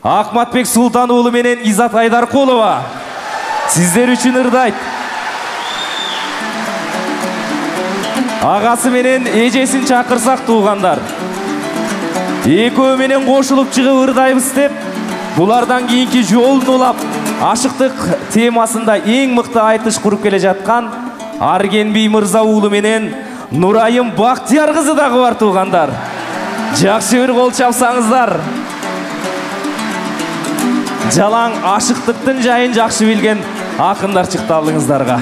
Акматбек Султан уулу менен Изат Айдаркулова. Сиздер үчүн ырдайт. Агасы менен эжесин чакырсак туугандар. Экөө менен кошулуп чыгып ырдайбыз деп, булардан кийинки жолун улап, ашыктык темасында эң мыкты айтыш куруп келе жаткан Аргенбей Мырза уулу менен Нурайым Бактияр кызы дагы бар туугандар. Жакшы бир кол чапсаңыздар. Жалаң ашыктыктын жайын жакшы билген акындар чыкты алдыңыздарга.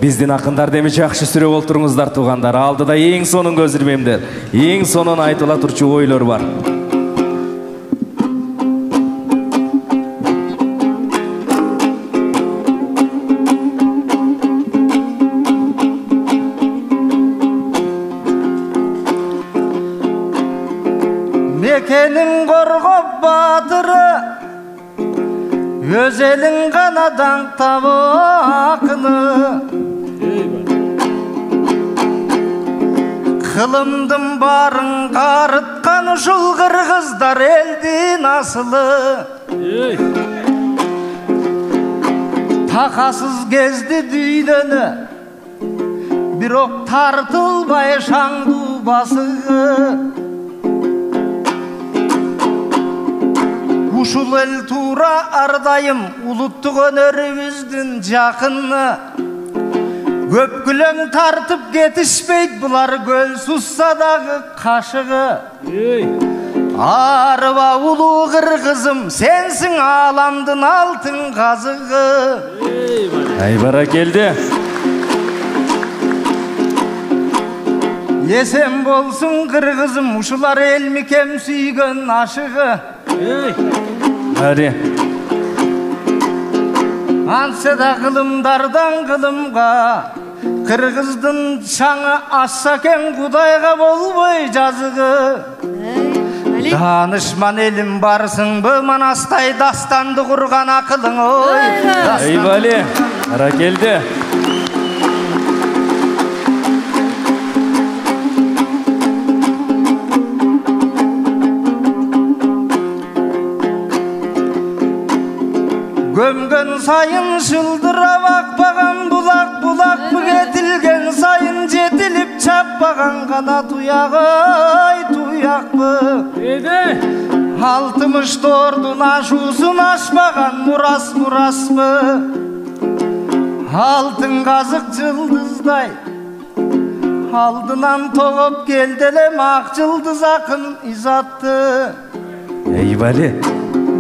Биздин акындар деми жакшы сүрөп олтуруңуздар туугандар. Алдыда эң сонун көзүрмемдер, эң сонун айтыла турчу ойлор бар. Мекенин коргоп батыры, өз элин канадан табакыны. Кылымдын барын карыткан ушул кыргыздар элдин асылы. Такасыз кезди дүйнөнү, бирок тартылбай шаңдуу басыгы. Ушул эл туура ардайым улуттук өнөрүбүздүн жакыны. Көп күлөң тартып кетишпейт булар көл сусса дагы кашыгы. Арыба улуу кыргызым, сенсиң аламдын алтын казыгы. Ай баракелди. Есен болсун кыргызым, ушулар эл микем сүйгөн ашыгы. Ари. Антса да кылымдардан кылымга, кыргыздын шаңы ашса экен Кудайга болбой жазыгы. Данышман элим барсыңбы, манастай дастанды курган акылың ой. Айбали, Ракелди. Gömgön sayın şıldıra bakpagan bulak, bulak mı getilgen sayın jetilip çappagan kana tuyagay tuyak mı? 64'dun aşusun aşmagan muras muras mı? Altın kazık cıldızday aldınan toğup geldelem ak cıldız akın izattı. Eyvali.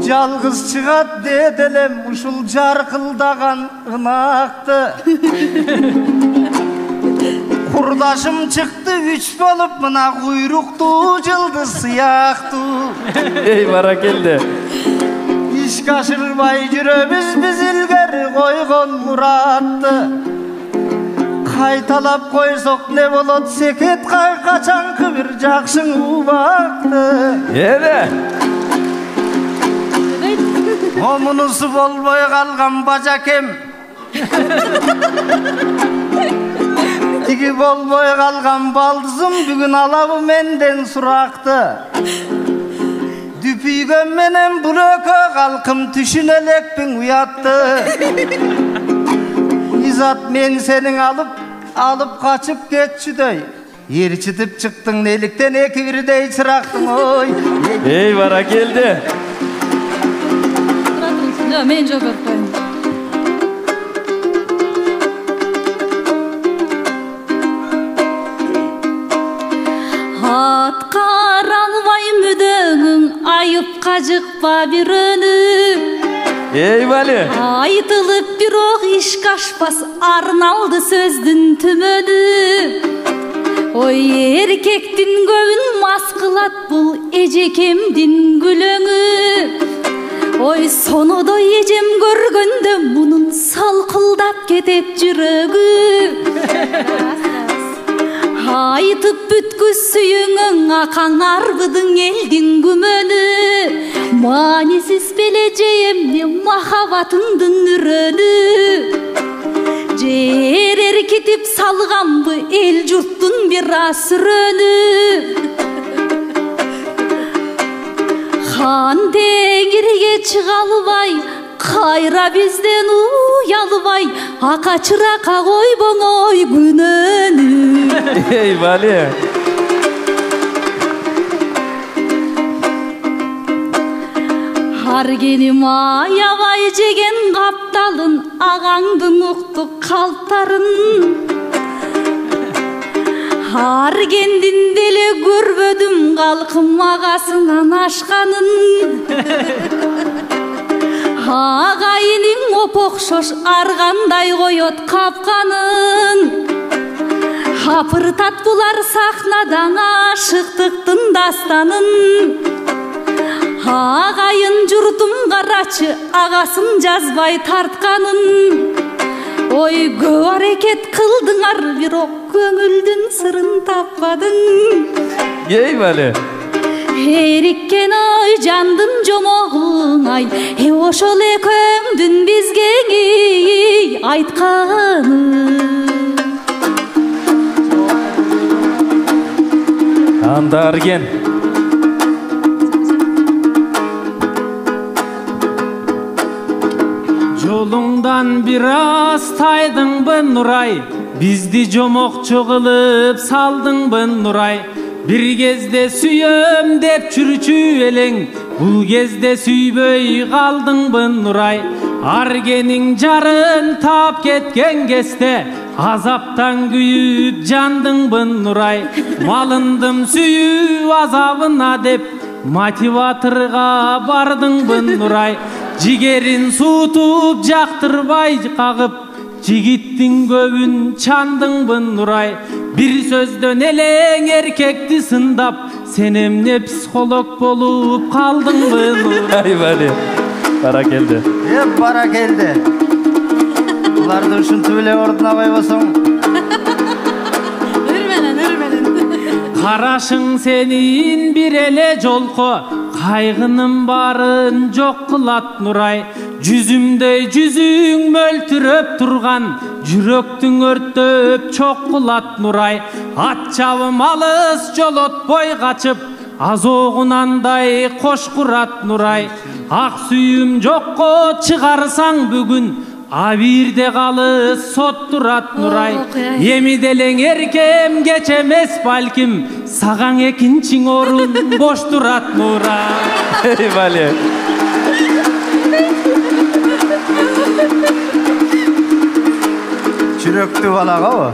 Жалғыз çıgat dedelem uşul jarkıldagan ınaktı. Kurdaşım çıktı üç bolup mına kuyruktu cıldız siyaktı. Ey barakeldi. İş kaşırbay jüröbüz biz ilgeri koygon murattı. Kaytalap koysok ne bolot seket kay kaçankı bir jakşın ubaktı. Yede. Omunusu bolboy kalgan bacakem. Tigi bolboy kalgan baldızım bugün alabı menden suraktı. Düpüygön menen blökö kalkım tüşünelekpin uyattı. İzat men senin alıp kaçıp geççüдөй. Erçitip çıktın nelikten eki birdey çıraktın oy. Ey bara geldi. Men job koyayım. Atkar albay müdöğün ayıpka jıkpa bir önü. Ey bali. Aytılıp bir oq iş kaşpas arnaldı sözdün tümönü. Oy erkektin göğün maskılat bul ejekemdin gülöngü. Oy sonuda ejem görgöndө bunun salkıldap ketep jürögü. Aytıp bütküs suyuңun akaң arбыдың элдин күмөнü. Manisiz belejeyem mahabatындын үрөнü. Жер эркитип салганбы эл журттун бир сүрөнүп. Хан теңирге чыга албай, кайра бизден уялбай, акачырака койбоң ой күнөнү. Ey Vali. Аргеним аябай жеген капталын, агаңдын укту калптарын. Аргендин деле көрбөдүм калкым агасынан ашканын. Агайының опокшош аргандай коет капканын. Апыртат булар сахнадан ашыктыктын дастанын. Агайын журтум карачы, агасын жазбай тартканын. Ой көп аракет кылдыңар, бирок көңүлдүн сырын таппадың. Ey Vali. Эриккен ой жандын жомогуң ай, ошол экөөңдүн бизге айтканы. Анда Арген. Жолуңдан бир аз тайдыңбы Нурай, бизди жомокчу кылып салдыңбы Нурай. Бир кезде сүйөм деп жүрчү элең, бул кезде сүйбөй калдыңбы Нурай. Аргениң жарын тап кеткен кезде, азаптан күйүп жандыңбы Нурай. Малындым сүйүү азабына деп, мотиваторга бардыңбы Нурай. Жигерин суутуп жактырбай кагып, жигиттин көбүн чандыңбы Нурай. Бир сөздөн элең эркекти сындап, сен эмне психолог болуп калдыңбы Нурай. Ey Vali. Бара келди. Бара келди. Буларды ушинтип эле ордунабай болсоң. Өрмелен. Карашың сенин бир эле жолко, кайгынын барын жок кылат Нурай. Жүзүмдөй жүзүң мөлтүрөп турган, жүрөктүң өрттөп чок кылат Нурай. Ат чабым алыс жолотпой качып, азогунандай кош курат Нурай. Ак сүйүм жокко чыгарсаң бүгүн, абирде калыс сот турат Нурай. Эми делең эркем кеч эмес балким, сагаң экинчиң орун бош турат Нурай. Ey Vali. Жүрөктүү балага о.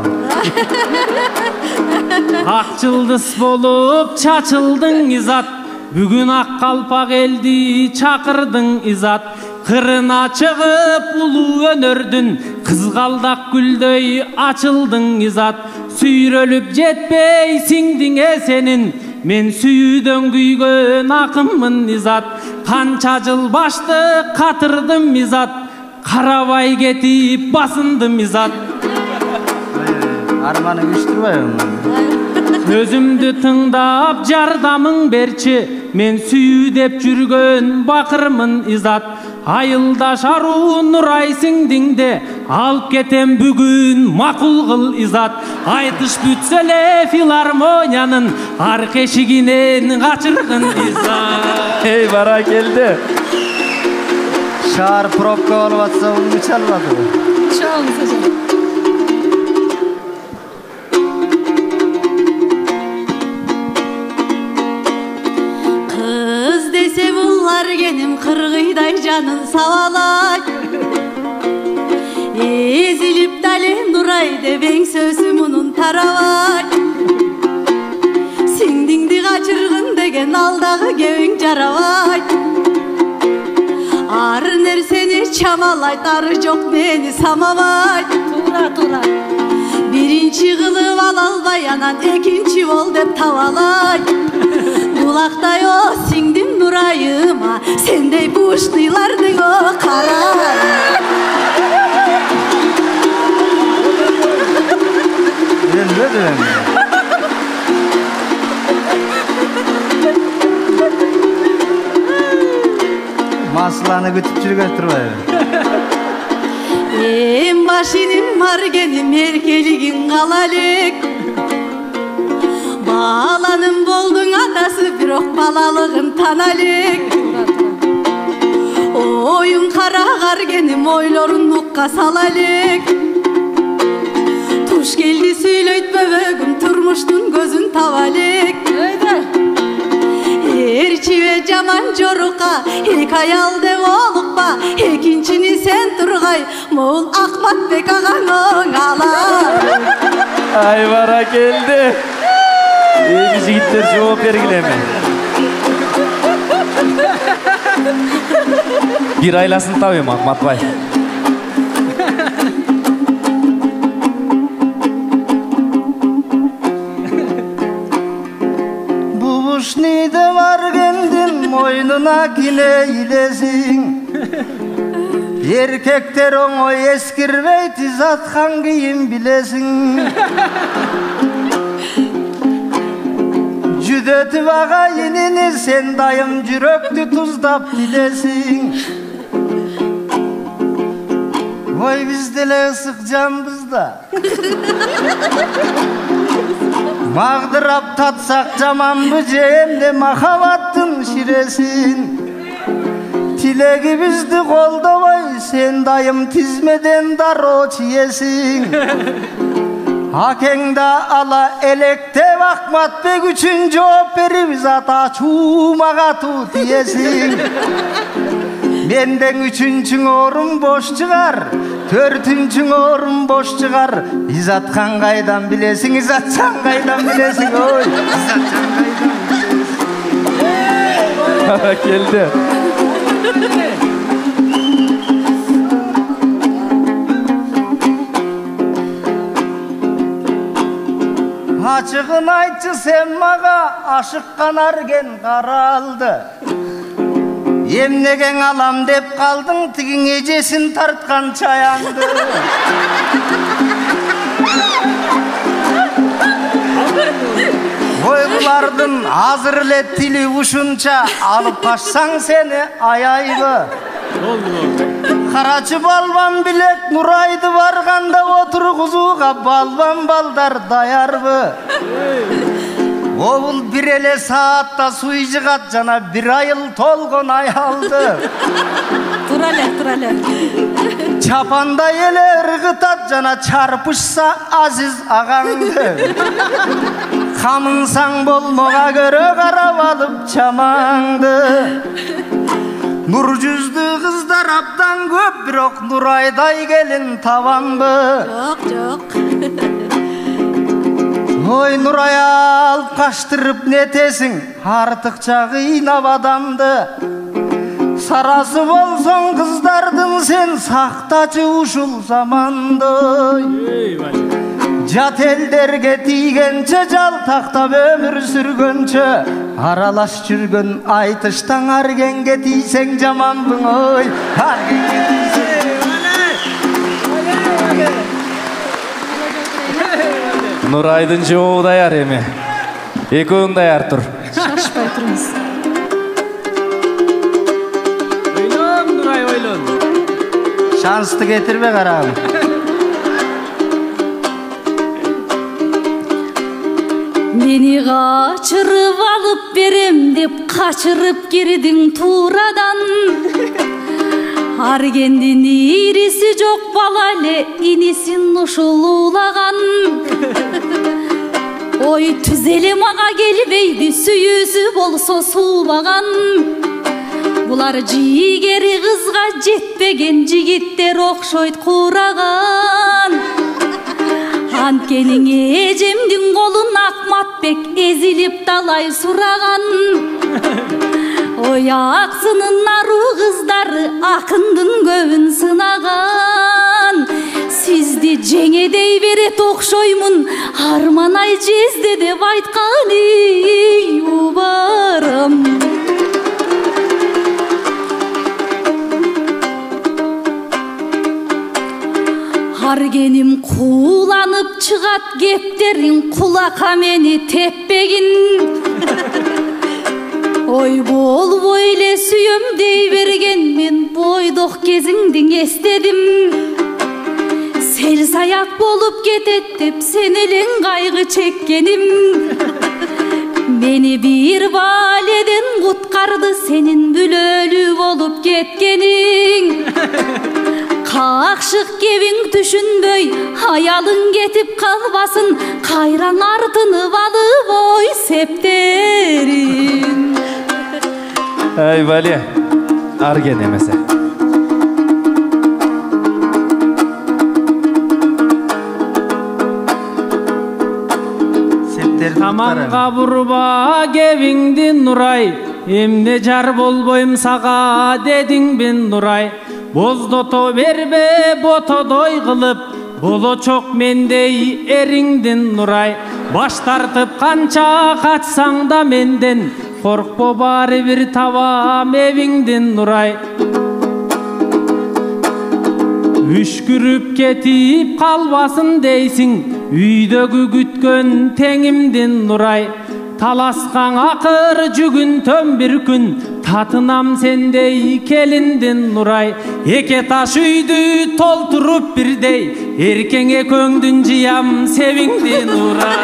Ак жылдыз болуп чачылдың изат, бүгүн ак калпак элди чакырдың изат. Кырына чыгып улуу өнөрдүн, кызгалдак гүлдөй ачылдың изат. Сүйрөлүп жетпей сиңдиңе сенин, мен сүйүүдөн күйгөн акынмын изат. Канча жыл баштык катырдым изат, карабай кетип басындым изат. Арманы күчтүрбөйбү? Өзүмдү тыңдап жардамың берчи, мен сүйүү деп жүргөн бакырмын изат. Айылдаш аруу Нурай сиңдиңде, алып кетем бүгүн макул кыл изат. Айтыш бүтсө эле филармониянын арка эшигинен качыргын изат. Ey бара келди. Шаар пробка болуп атса, уну чалбадыбы? Чоң. Аргеним кыргыйдай жанын сабалай, эзилип дале Нурай деп эңсөсү мунун тарабай. Сиңдиңди качыргын деген алдагы кебиң жарабай. Ар нерсени чамалайт, ары жок мени самабай. Тура. Биринчи кылып ала албай, анан экинчи бол деп табалай. Булактай о сиңдим Нурайыма, сендей буштыйлардың о карай. Өлбөдүм. Масланы күтүп жүргөн турбайбы? Em başının margenim erkeligin kalalik. Balanın boldun atası birok balalığın tanalik. Oyun kara gargenim oylarun nukka salalik. Tuş geldi söyleyt bebegim turmuştun gözün tavalik. Erçi ve caman çoruka hikayal dev olukpa. İkincini sen turgay Moğul Ahmet Bek ağanın ala. Ay bara geldi. Bizi gittir cevap vergileme. Bir aylasını tabii Ahmet Bay. Bubuşnide var kendin moynuna yine ilesin. Erkekler oңой eskirmey tiz atkan kıyım bilesin. Cüdötü vaga yenini sen dayım cüröktü tuzdap bilesin. Vay bizdele ısık canbızda. Mağdırap tatsak caman bıcemde mahavattın şiresin. Tilegi bizdi kolda vay sen dayım tizmeden daro çiyesin. Hakengda ala elekte vakmat bek üçün cevap verip zata çumağa tut diyesin. Benden üçüncün orun boş çıkar, törtüncün orun boş çıkar. İzatkan kaydan bilesin, izatcan kaydan bilesin oy. İzatcan kaydan bilesin. Geldi. Açıkın aytçı sen mağa aşıkkan argen karaldı. Emnegen alam dep kaldın tigin ecesin tartkan çayandı. Koygulardın hazırle tili uşunça alıp kaçsan seni ayaybı. Karaçı balban bilek Nuraydı varganda otur kuzuğa balban baldar dayarbı. Oğul bir ele saatta suycıgat cana bir ayıl tolgon ayaldı. Turale. Çapanda ele ırgıtat cana çarpışsa aziz ağandı. Kamınsan bolmoğa göre karab alıp çamandı. Nur cüzdü kızlar abdan köp birok Nurayday gelin tavandı. Çok. Oy Nuray'a alıp kaçtırıp netesin artıkça kıynap adamdı. Sarası bolson kızlardın sen saktacı uşul zamandı. Jat elderge tiygençe jal taktap ömür sürgönçe aralaş жүрgön aytıştan argenge tiysen jamanbın oy argenge tiysen. Nuraydın cevabı dayar emi. Eköğün dayar tur. Şaşpay turunuz. Oylon Nuray oylon. Şanslı getirme karam. Beni kaçırıp alıp berem dep kaçırıp girdin turadan. Argendin irisi jok balale inisin uşul ulagan. Oy tüzeli mağa gelbeydi süyüzü bolso suubagan. Bular jigeri kızga jetpegen jigitler okşoyt kuragan. Antkenin ejemdin kolun Akmatbek ezilip dalay suragan. Oy aksının naru kızları akındın göbün sınagan. Sizdi jеңе dey beret okşoymun Armanay jezde dep aytkan ey ubarım. Argenim kulanıp çıgat gepterin kulaka meni teppegin. Oy bol boyle süyüm dey bergen men boydok kezingdin estedim. Sel sayak bolup ketet dep sen elin kaygı çekkenim. Beni bir valeden kutkardı senin bülölü bolup ketkenin. Kakşık kevin düşünböy hayalın getip kalbasın, kayran ardını balı boy septerin. Ay Vali, argen emese. Tamam kaburba kevingdin Nuray, emne jar bolboyum saga dedin ben Nuray. Bozdoto berbe botodoy kılıp, bolo çok mendey eringdin Nuray. Baş tartıp kança kaçsan da menden, korkpo bari bir tavam evingdin Nuray. Үшкүрүп кетип калбасын дейсиң, үйдөгү күткөн теңимдин Нурай. Таласкан акыр жүгүнтөм бир күн, татынам сендей келиндин Нурай. Эке таш үйдү толтуруп бирдей, эркеңе көңдүн жыям севиңди Нурай.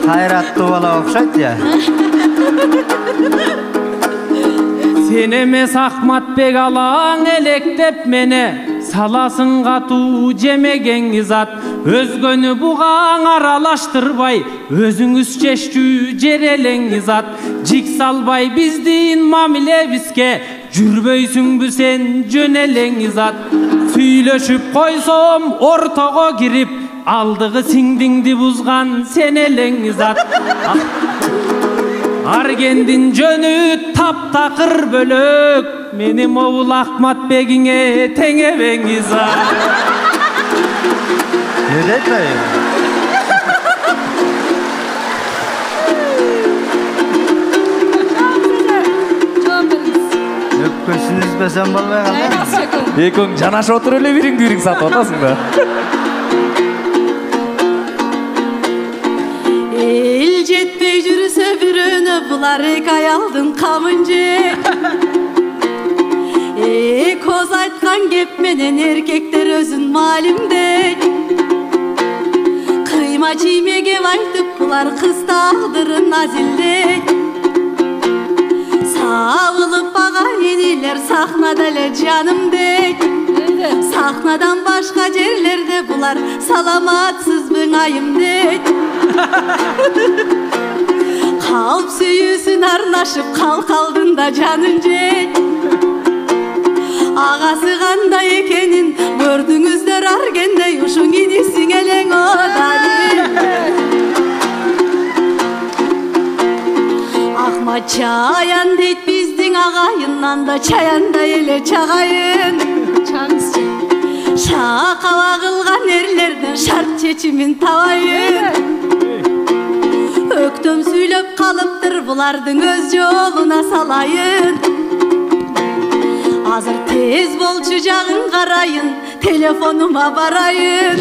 Кайраттуу бала окшойт я. Sen emес Ахматбек алаң электеп мене, саласың катуу жемеген зат. Өзгөнү бугаң аралаштырбай, өзүңүз чечтүү жерелең зат. Жик салбай биздин мамилебизге, жүрбөйсүңбү сен жөнелең зат. Сүйлөшүп койсом ортого кирип, алдыгы сиңдиңди бузган сен элең зат. Аргендин жөнү таптакыр бөлөк, менин обул Ахматбегиңе теңебең зат. Yürütmeyin. Öpküsünüz be sen balaya kalır. Ekің жанаша отыр өле берің дүйрің сатып отасың да. El жетпей жүрсе бирөөнө булар эки аялдын камын жеп. Көз айткан кеп менен эркектер өзүн малимдейт. Кыйма чиймеге айтып булар кыз тагдырын азилдейт. Сабылып бага энилер сахнада эле жаным дейт. Сахнадан башка жерлерде булар саламатсызбың айым дейт. Калп сүйүүсүн арнашып калкалдында жанын жейт. Агасы кандай экенин көрдүңүздөр аргендей, ушуң инисиң элең одали. Ахмат чаян дейт биздин агайыннан да чаяндай эле чагайын. Шакаба кылган эрлерден шарт чечимин табайын. Өктөм сүйлөп калыптыр булардын өз жолуна салайын. Азыр тез болчу жагын карайын, телефонума барайын.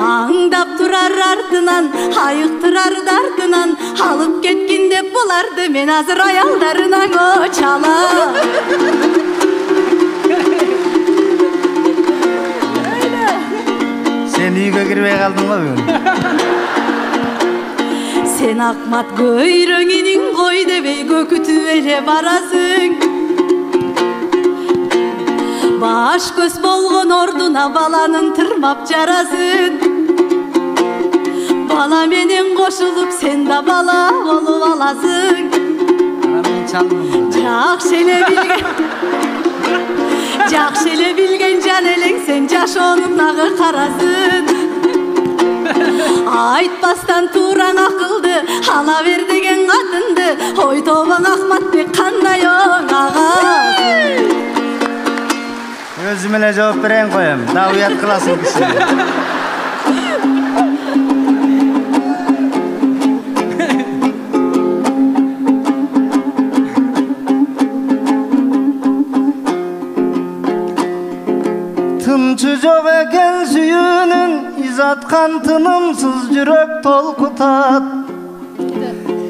Аңдап турар артынан, айыктырар дартынан, алып кеткин деп буларды мен азыр аялдарына чалам. Sen үйгө кирбей калдың го бүгүн? Sen Ахмат көйрөңүнүн кой дебей көкүтүп эле барасың. Баш көз болгон ордуна баланын тырмап жарасың. Бала менен кошулуп сен да бала болуп аласың. Жакшы эле билген жан элең сен жашоонун нагы карасын. Айтпастан туураң акылды ала бер деген катынды, ой тобоң Ахматбек кандай оң ага. Өзүм эле жооп берейин коем, да уят кыласың киши. Тынчы жок экен сүйүүнүн, из аткан тынымсыз жүрөк толкутат.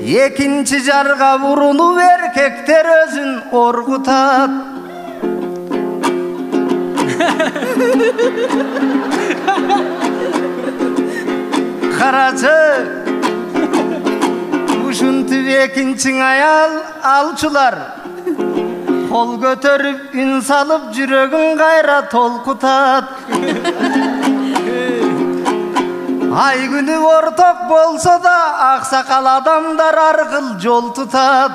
Экинчи жарга бурунуп эркектер өзүн оргутат. Karaçı uşuntip ekinçin ayal alçular kol götörüp ün salıp jürөгün kayra tolkutat. Ay günü ortak bolsa da aksakal adamlar argıl jol tutat.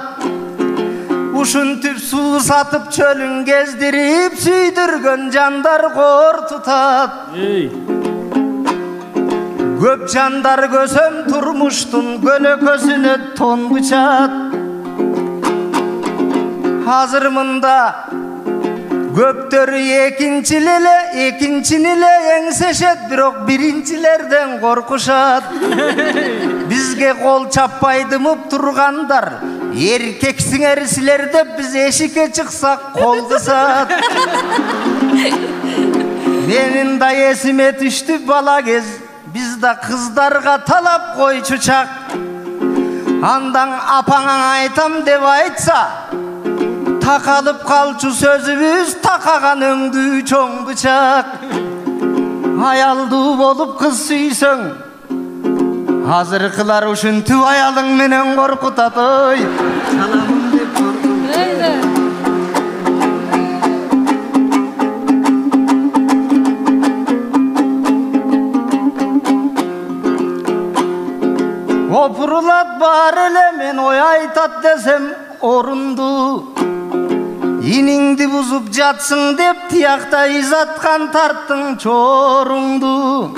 Uşuntip su satıp çölün gezdirip süydürgön jandar kor tutat. Köp jandar kösöm turmuştun kölökösüne ton bıçat. Hazır mında köptörü ekinçinile engseşet birok birincilerden korkuşat. Bizge kol çappaydımıp turgandar erkeksinger silerde biz eşike çıksak kol kısat. Benim da esime düştü bala gez bizde kızlarga talap koy çuçak. Andan apana aytam dep aytsa takalıp kalçu sözümüz takagan öңdü çoң bıçak. Ayaldı bolup kız süysöң hazır kılar uşuntip ayalың menen korkutat. Oy salamım dep korktum. Opurulat bar ele men oy aytat desem orundu. İningdi buzup jatsın dep tiyakta izatkan tarttın çorungdu.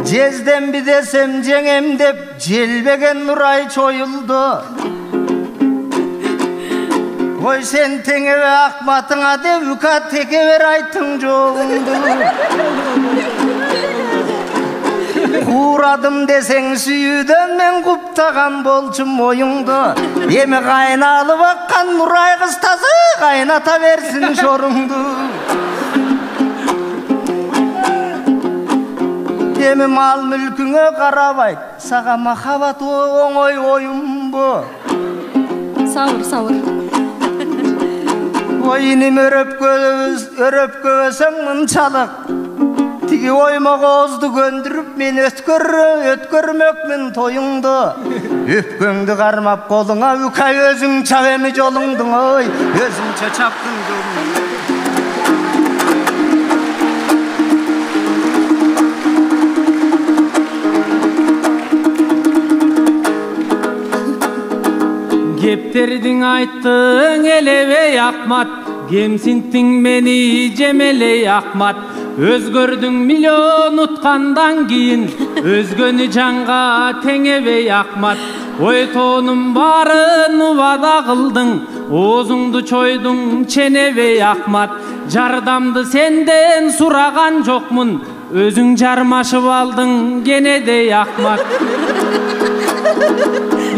Jezdem bir desem jengem dep jelbegen Nuray çoyuldu. Oy sen teňebe akmatıňa dep üka tekeber aytın joğundu. Kuradım deseng süýüden men kuptagan bolçum moyuңdu. Emi kaynalı bakkan Nuray kız tazı kaynata versin şoruңdu. Emi mal mülküňe karabay saga mahabat oňoy oyum bu. Sabır. Oyinim öröp köböseň mınçalık. Tigi oyma gozdu göndürüp men ötkörmökmün toyuңdu. Öpköңdü karmap koluňa üka özüň çap emi joluңduň oy özüňçe çapdın joluňdu. Kepтерdiň aytdyň elebey Akmat, kemsintdiň meni jemeley Akmat. Özgördüň milyon utkandan kiyin, özgönü janga teňebey Akmat. Oy tonum bарын ubada kıldyň, oğuzuňdu çoyduň çenebey Akmat. Jardamdy senden suragan jokmun, özüň jarmaşyp aldyň genedey Akmat.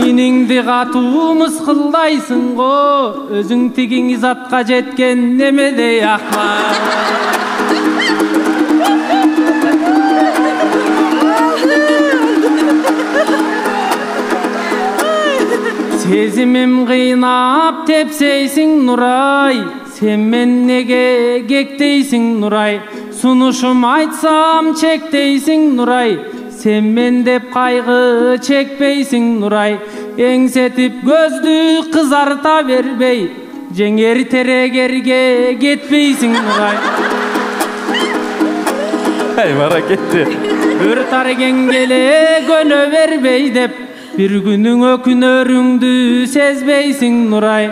Iningdi katu mıskıldaysın go, özüň tigiň izatga jetken nemedey Akmat. Sezimim kıynap tepseysin Nuray, sen men nege gekteysin Nuray. Sunuşum aytsam çekteysin Nuray, sen men dep kaygı çekpeysin Nuray. Eňsetip gözdü kızarta berbey, jeňer teregerge getpeysin Nuray. Ay baraketti. Örtargen gele gönö berbey dep, bir günüň ökünörüňdü sezbeysin Nuray.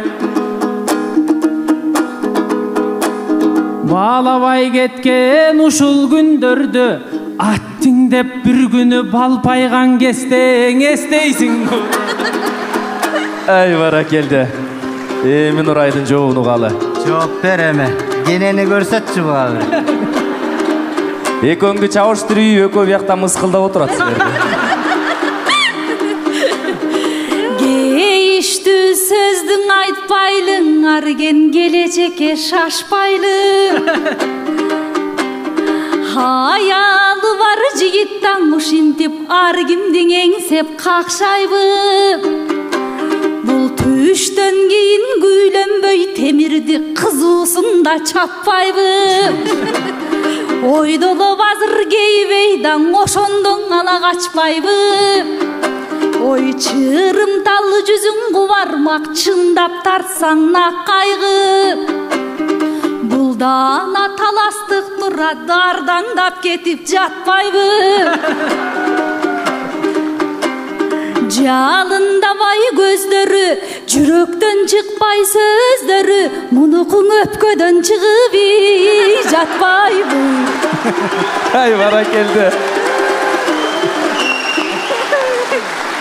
Balabay ketken uşul gündörde attiň dep bir günü balpaygan kesteň esteysin. Ay barakeldi. Emi Nuraydın joğunu galy. Jogap bereme. Geneni görsetçi bu abi. Ekөңdü çabıştırıp ökö buyakta mıskıldap oturatsızlar. Geyiştü sözdüň aytpaylyň, argen gelecekке şaşpaylyň. Hayalı var jigittan uşintip argimdiň eňsep kakşayby. Bul түштөн кийин күйлөнбөй темирди кызуусунда чаппайбы. Ойдолоп азыр кейбейдан ошондон ала качпайбы. Ой чырымталы жүзүң кубармак чындап тартсаң кайгы. Булдана таластык тура дардаңдап кетип жатпайбы. Жалындабай көздөрү, жүрөктөн чыкпай сөздөрү, мунукуң өпкөдөн чыгып жатпайбы. Ай баракелди.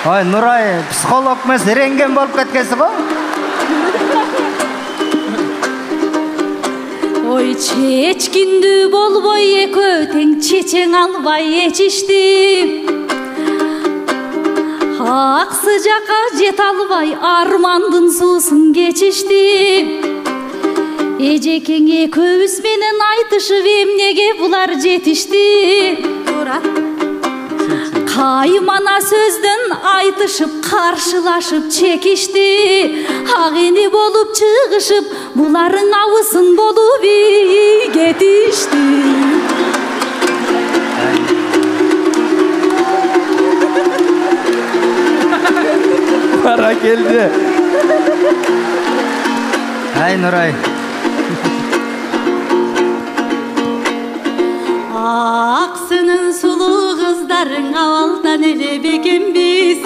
Ой Нурай, психолог эмес, рентген болуп кеткенсиң го? Ой чечкиндүү болбой экөө тең чечең албай эчишти. Аксы жака жете албай армандын суусун кечишти. Эжекең экөөбүз менен айтышып эмнеге булар жетишти. Каймана сөздөн айтышып каршылашып чекишти. Агени болуп чыгышып буларың абысын болуп кетишти. Баракелди. Ай Нурай. Аксынын сулуу кыздарың абалдан эле бекембиз.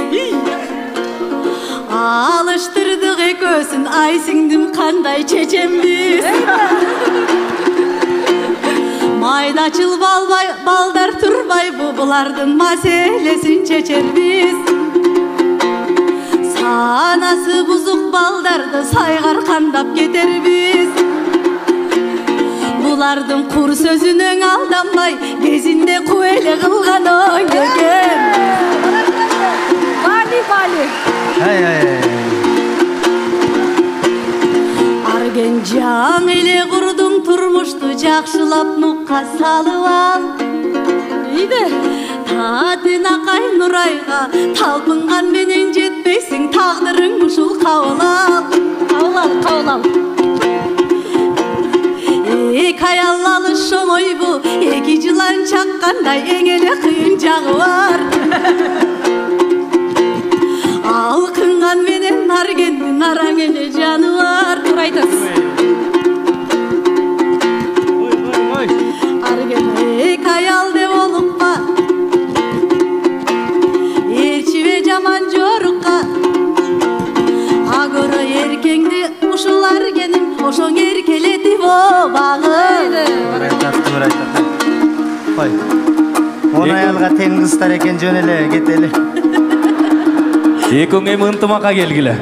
Алыштырдык экөөсүн, ай сиңдим кандай чечембиз. Майдачыл балдар турбайбы, булардын маселесин чечербиз. Санасы бузук балдарды сайгар кандап кетербиз. Булардын кур сөзүнөн алданбай, кезинде куэле кылган ой экен. Бали. Арген жан эле курдуң турмушту жакшылап нукка салып ал. Татына кай Нурайга талпынган менен жетпейсиң, тагдырың ушул кабыл ал. Эки аял алыш оңойбу, эки жылан чаккандай эң эле кыйын жагы бар. Алкынган менен Аргендин араң эле жаны бар. Тура айтасыз. Арген эки аял деп олукпа, эрчибе жаман жорукка. Агыры эркеңди ушул Аргеним ошоң эркелетип багы. Ой. Он аялга тең кыздар экен, жөн эле кетели. Экөөң эми ынтымакка келгиле.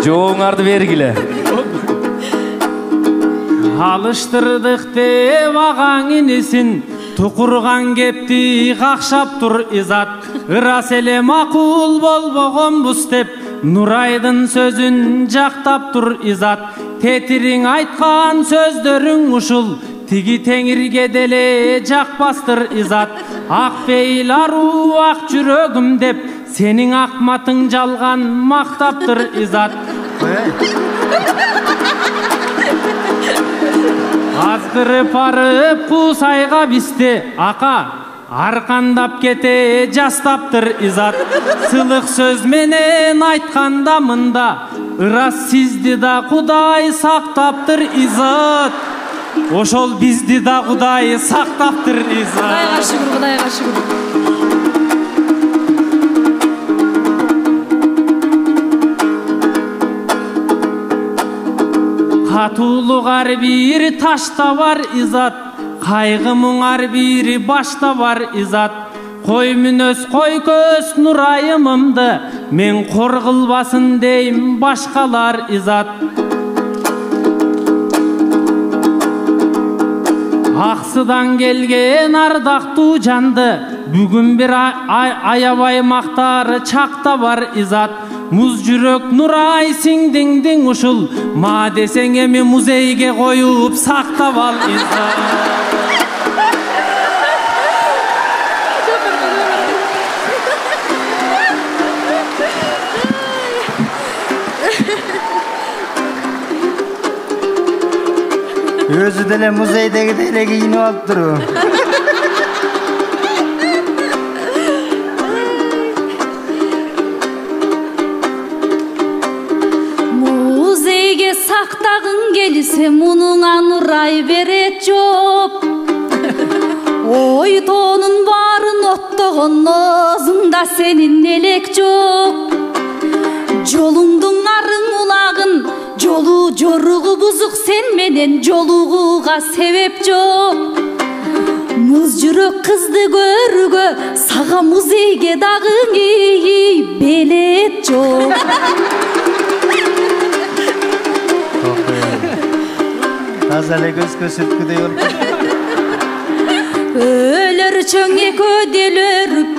Жооңарды бергиле. Алыштырдык деп агаң инесин, тукурган кепти какшап тур изат. Ырас эле макул болбогонбуз деп, Нурайдын сөзүн жактап тур изат. Тетириң айткан сөздөрүң ушул, тиги теңирге деле жакпастыр изат. Ак бейил аруу ак жүрөгүм деп, сенин акматың жалган мактаптыр изат. Азгырып арып куусайга бисти ака, аркандап кете жастаптыр изат. Сылык сөз менен айтканда мында, ырас сизди да Кудай сактаптыр изат. Ошол бизди да Кудай сактаптыр изат. Кудайга шүгүр, Кудайга шүгүр. Катуулук ар бир ташта бар изат, кайгы мұң ар бири башта бар изат. Кой мүнөз кой көз Нурайымымды, мен кор кылбасын дейм башкалар изат. Аксыдан келген ардактуу жанды, бүгүн бир аябай мактары чакта бар изат. Муз жүрөк Нурай сиңдиңдиң ушул, ма десең эми музейге коюп сактап ал изат. деле музейдеги эле кийинип алыптыр. Музейге сактагың келсе мунуңа нурай берет жоп. Ой тонун барын оттогон оозуңда сенин элек жок. Жолуңдун арын улагын жолу жоругу бузук сен менен жолугуга себеп жок. Муз жүрөк кызды көрүүгө сага музейге дагы белет жок. Таза эле көз көрсөткүдөй болуп. Өлөр чөң экөө делөрүп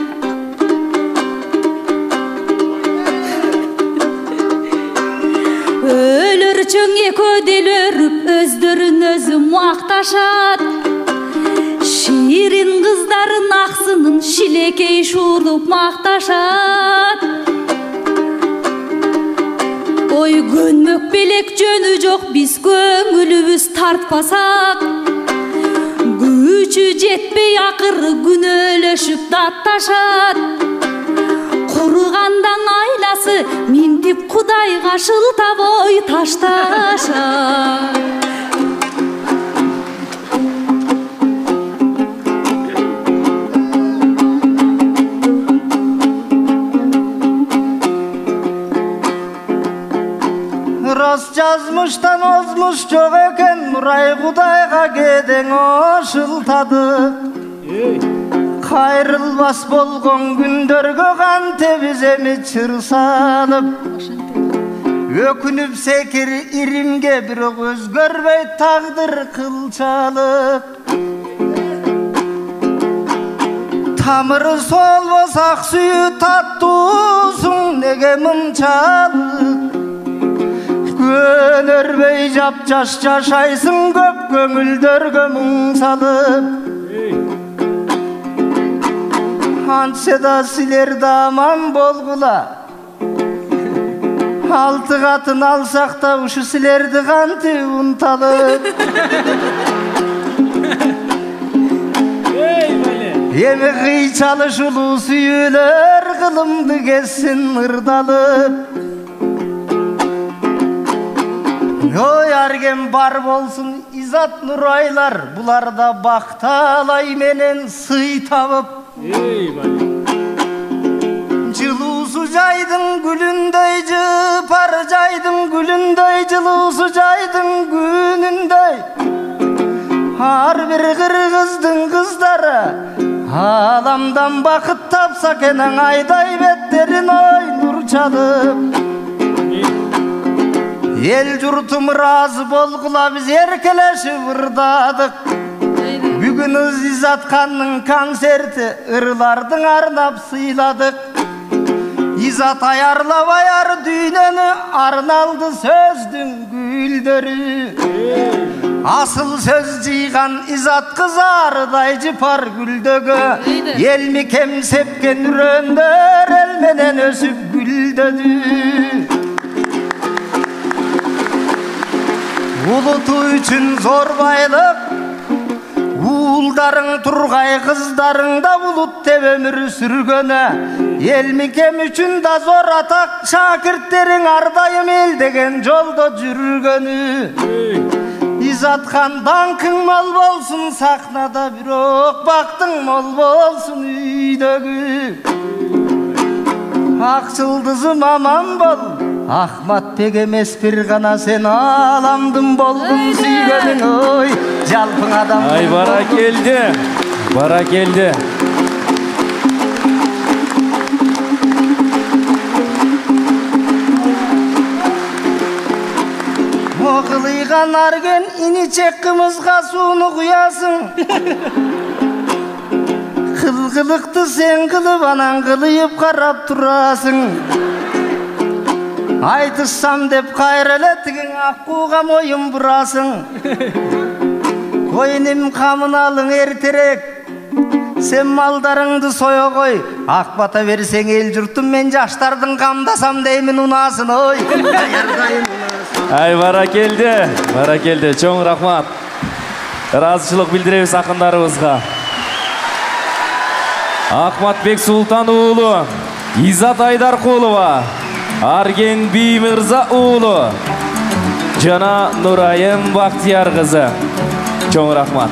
Өлөр чөң экөө делөрүп өздөрүн өзү макташат. Ширин кыздарын аксынын шилекей шууруп макташат. Ой көнмөк белек жөнү жок биз көңүлүбүз тартпасак. Күчү жетпей акыры күнөөлөшүп датташат. Куругандан айласы минтип Кудайга шылтап ой ташташат. Рост жазмыштан озмуш жок экен, Нурай Кудайга кедең ошылтады. Кайрылбас болгон күндөргө кантип эми чыр салып. Өкүнүп секир иримге бирок өзгөрбөй тагдыр кылчалык. Тамыры солбос ак сүйү таттуусуң неге мынчалык. Көнөрбөй жап-жаш жашайсың көп көңүлдөргө мұң салып. Антсе да силер да аман болгула. Алты катын алсак да ушу силерди кантип унталып. Эми кыйчалыш улуу сүйүүлөр кылымды кессин ырдалып. Ой аргем бар болсун Изат Нурайлар, буларда бакталай менен сый табып. Жылуусу жайдын гүлүндөй жыпар жайдын гүлүндөй, жылуусу жайдын күнүндөй. Ар бир кыргыздын кыздары аламдан бакыт тапса кенен айдай беттерин ой нур чалып. Эл журтум разы болгула биз эркелешип ырдадык. Бүгүн Изаткандын концерти ырлардын арнап сыйладык. Изат аярлабай ар дүйнөнү арналды сөздүн гүлдөрү. Асыл сөз жыйган Изат кызардай жыпар гүлдөгө. Эл мекем сепкен үрөндөр эл менен өсүп гүлдөдү. Улуту үчүн зор байлык, уулдарың тургай кыздарың да булут деп өмүр сүргөнө. Эл мекем үчүн да зор атак, шакирттериң ар дайым эл деген жолдо жүргөнү. Изаткан даңкың мол болсун сахнада, бирок бактың мол болсун үйдөгү. Ак жылдызым аман бол, Ахматбек эмес бир гана сен аламдын болгун сүйгөнүң. Ой жалпың адам. Ай бара келди, бара келди. Окылыйган арген иничек кымызга сууну куясың. Кылгылыкты сен кылып анан кылыйып карап турасың. Айтышсам деп кайра эле тигиң аккууга моюн бурасың. Койним камын алың эртерээк, сен малдарыңды сое кой. Ак бата берсең эл журтум мен жаштардын камдасам деймин унаасын. Ой Ай бара келди, чоң рахмат. ыраазычылык билдиребиз акындарыбызга. Акматбек Султан уулу, Изат Айдаркулова, Арген Би Мырза уулу, жана Нурайым Бактияр кызы. Чоң рахмат.